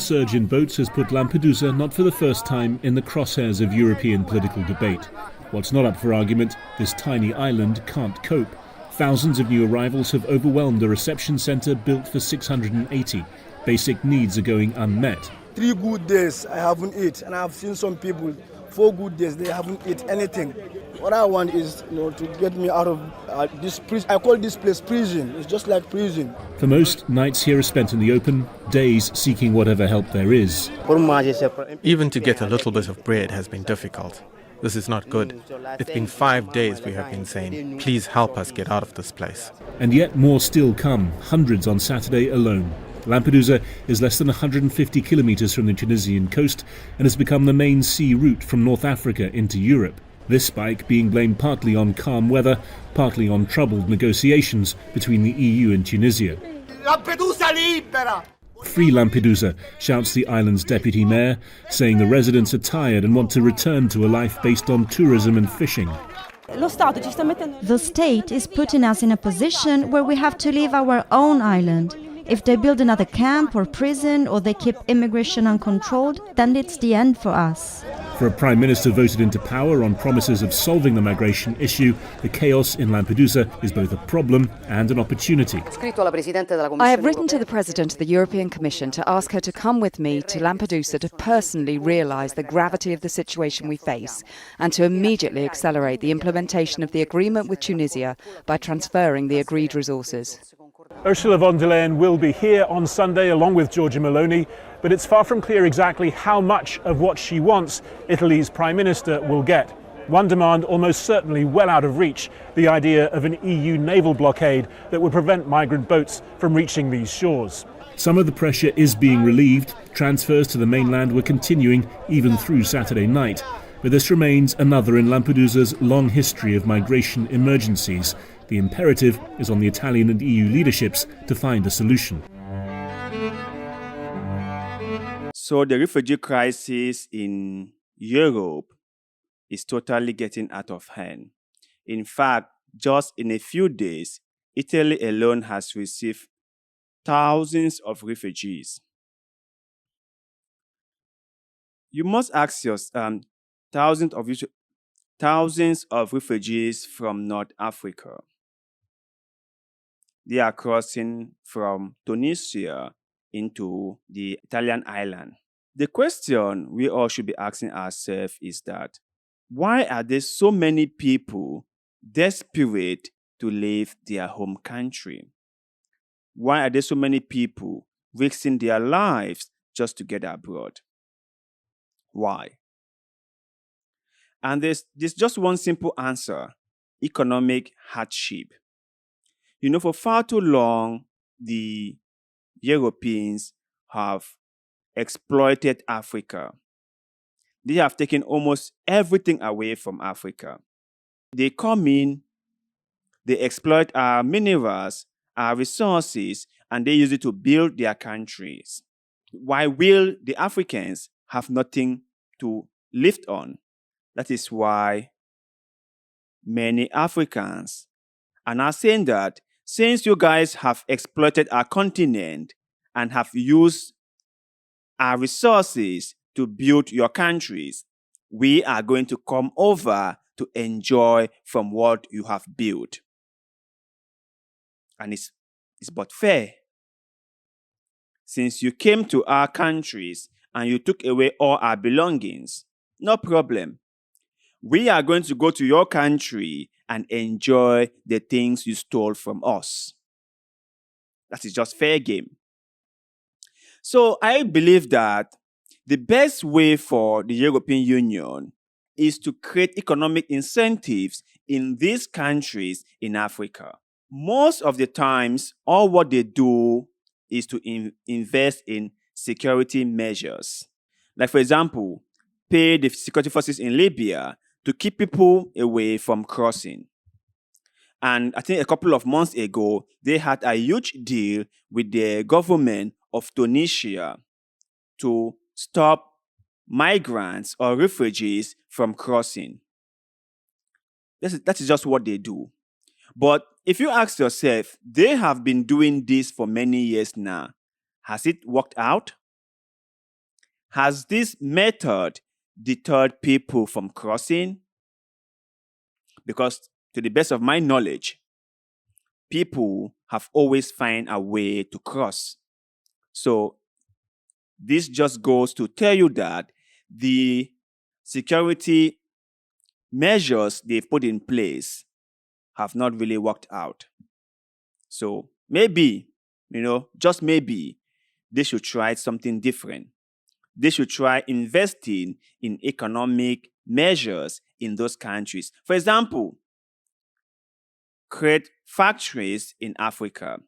surge in boats has put Lampedusa not for the first time in the crosshairs of European political debate. What's not up for argument, this tiny island can't cope. Thousands of new arrivals have overwhelmed a reception centre built for 680. Basic needs are going unmet. 3 good days I haven't eaten, and I've seen some people 4 good days they haven't eaten anything. What I want is, to get me out of this prison. I call this place prison. It's just like prison. For most, nights here are spent in the open, days seeking whatever help there is. Even to get a little bit of bread has been difficult. This is not good. It's been 5 days we have been saying, please help us get out of this place. And yet more still come, hundreds on Saturday alone. Lampedusa is less than 150 kilometres from the Tunisian coast and has become the main sea route from North Africa into Europe. This spike being blamed partly on calm weather, partly on troubled negotiations between the EU and Tunisia. Lampedusa libera! Free Lampedusa, shouts the island's deputy mayor, saying the residents are tired and want to return to a life based on tourism and fishing. The state is putting us in a position where we have to leave our own island. If they build another camp or prison or they keep immigration uncontrolled, then it's the end for us. For a prime minister voted into power on promises of solving the migration issue, the chaos in Lampedusa is both a problem and an opportunity. I have written to the President of the European Commission to ask her to come with me to Lampedusa to personally realise the gravity of the situation we face and to immediately accelerate the implementation of the agreement with Tunisia by transferring the agreed resources. Ursula von der Leyen will be here on Sunday along with Giorgia Meloni, but it's far from clear exactly how much of what she wants Italy's Prime Minister will get. One demand almost certainly well out of reach, the idea of an EU naval blockade that would prevent migrant boats from reaching these shores. Some of the pressure is being relieved. Transfers to the mainland were continuing even through Saturday night. But this remains another in Lampedusa's long history of migration emergencies. The imperative is on the Italian and EU leaderships to find a solution. So the refugee crisis in Europe is totally getting out of hand. In fact, just in a few days, Italy alone has received thousands of refugees. You must ask yourself, thousands of refugees from North Africa. They are crossing from Tunisia into the Italian island. The question we all should be asking ourselves is that, why are there so many people desperate to leave their home country? Why are there so many people risking their lives just to get abroad? Why? And there's just one simple answer: economic hardship. For far too long, the Europeans have exploited Africa. They have taken almost everything away from Africa. They come in, they exploit our minerals, our resources, and they use it to build their countries. Why will the Africans have nothing to live on? That is why many Africans are now saying that since you guys have exploited our continent and have used our resources to build your countries, we are going to come over to enjoy from what you have built. And it's but fair. Since you came to our countries and you took away all our belongings, no problem. We are going to go to your country and enjoy the things you stole from us. That is just fair game. So I believe that the best way for the European Union is to create economic incentives in these countries in Africa. Most of the times, all what they do is to invest in security measures. Like, for example, pay the security forces in Libya to keep people away from crossing. And I think a couple of months ago, they had a huge deal with the government of Tunisia to stop migrants or refugees from crossing. That is just what they do. But if you ask yourself, they have been doing this for many years now. Has it worked out? Has this method deterred people from crossing? Because to the best of my knowledge, people have always found a way to cross. So this just goes to tell you that the security measures they've put in place have not really worked out. So maybe, just maybe, they should try something different. They should try investing in economic measures in those countries. For example, create factories in Africa.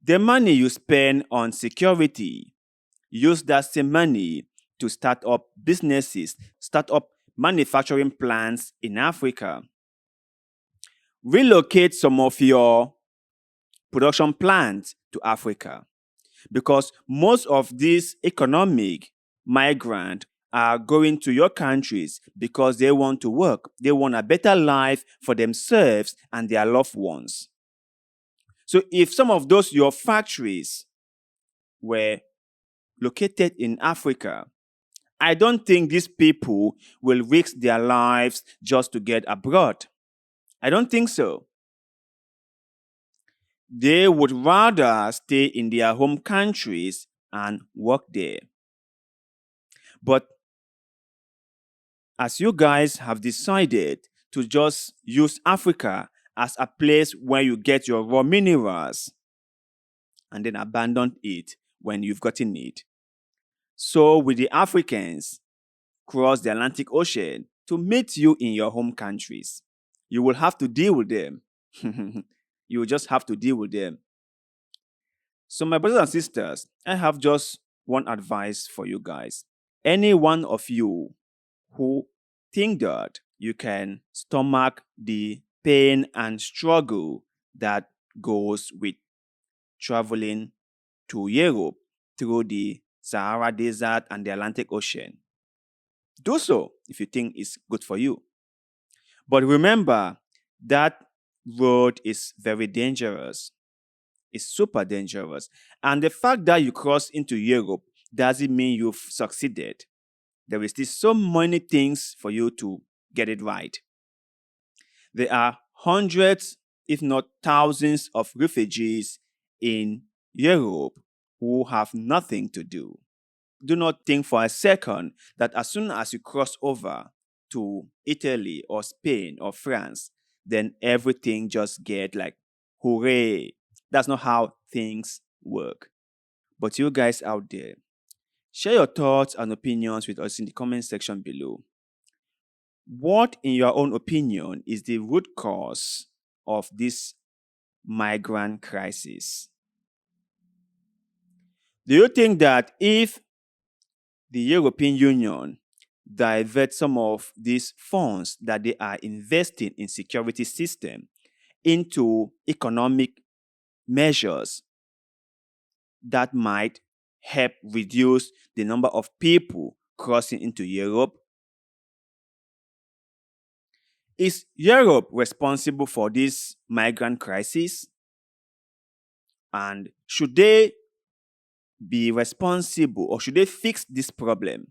The money you spend on security, use that same money to start up businesses, start up manufacturing plants in Africa. Relocate some of your production plants to Africa, because most of these economic migrants are going to your countries because they want to work. They want a better life for themselves and their loved ones. So if some of those your factories were located in Africa, I don't think these people will risk their lives just to get abroad. I don't think so. They would rather stay in their home countries and work there. But as you guys have decided to just use Africa as a place where you get your raw minerals and then abandon it when you've gotten it, so will the Africans cross the Atlantic Ocean to meet you in your home countries. You will have to deal with them. You will just have to deal with them. So my brothers and sisters, I have just one advice for you guys. Any one of you who think that you can stomach the pain and struggle that goes with traveling to Europe through the Sahara Desert and the Atlantic Ocean, do so if you think it's good for you. But remember, that road is very dangerous. It's super dangerous. And the fact that you cross into Europe doesn't mean you've succeeded. There is still so many things for you to get it right. There are hundreds, if not thousands, of refugees in Europe who have nothing to do. Do not think for a second that as soon as you cross over to Italy or Spain or France, then everything just get like, hooray. That's not how things work. But you guys out there, share your thoughts and opinions with us in the comment section below. What, in your own opinion, is the root cause of this migrant crisis? Do you think that if the European Union divert some of these funds that they are investing in security system into economic measures, that might help reduce the number of people crossing into Europe? Is Europe responsible for this migrant crisis? And should they be responsible, or should they fix this problem?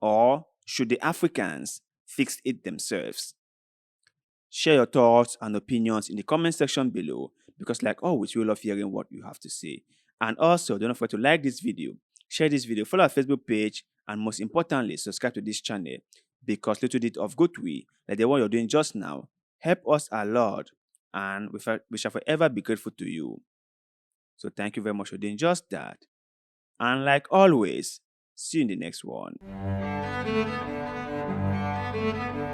Or should the Africans fix it themselves? Share your thoughts and opinions in the comment section below, because like always, we love hearing what you have to say. And also, don't forget to like this video, share this video, follow our Facebook page, and most importantly, subscribe to this channel, because little bit of good way, like the one you're doing just now, help us a lot, and we shall forever be grateful to you. So thank you very much for doing just that. And like always, see you in the next one.